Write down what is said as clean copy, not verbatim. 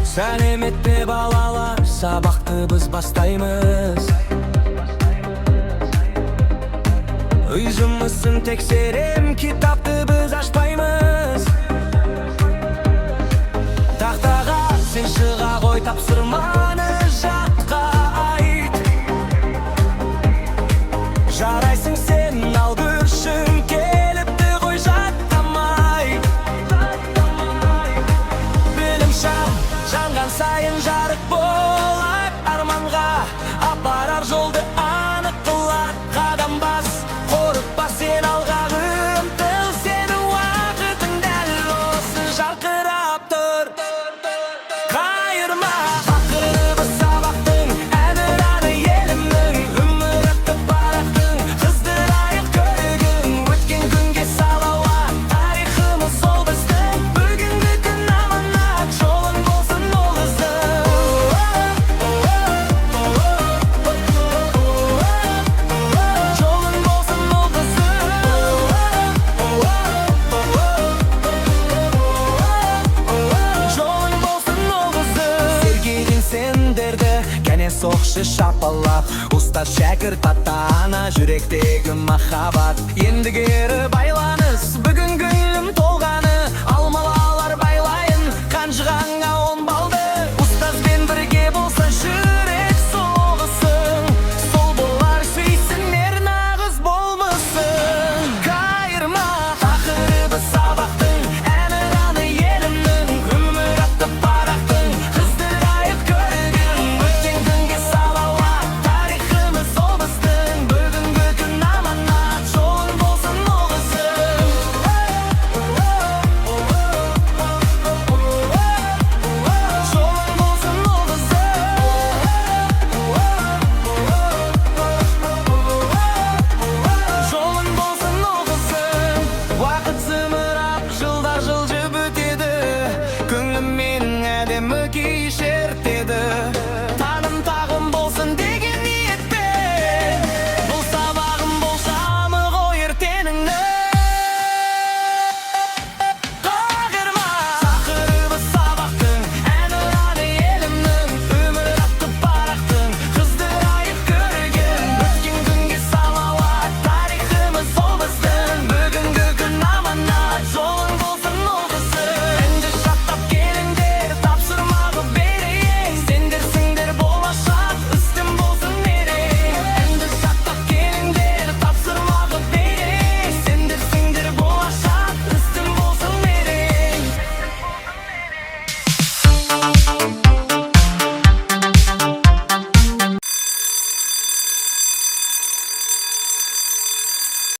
Сәлеметте балалар, сабақты біз бастаймыз. Үй жұмысын тексерем, китапты біз ашпаймыз. Тақтаға сен шыға ғой, тапсырманы жатқа айт. Жарайсың сен алды үшін, келіпті ғой жаттамай. Білім жанған сайын жарық болар, арманға апарар жолды анық қылар. Қадам бас, қорықпа сен алға ұмтыл, сенің уақытың дәл осы жарқырап тұр. Қайырма ақыры сабақтың, әнұраны елімнің, өмір атты парақтың, қыздырайық көрігін. Өткен күнге салауат, тарихымыз сол біздің, бүгінгі күн аманат, жолың болсын ол іздің. Жолың болсын ол іздің. Сергейден сендерді кәне соқшы шапалақ, ұстаз шәкірт ата ана, жүректегі махаббат ендігері байлан.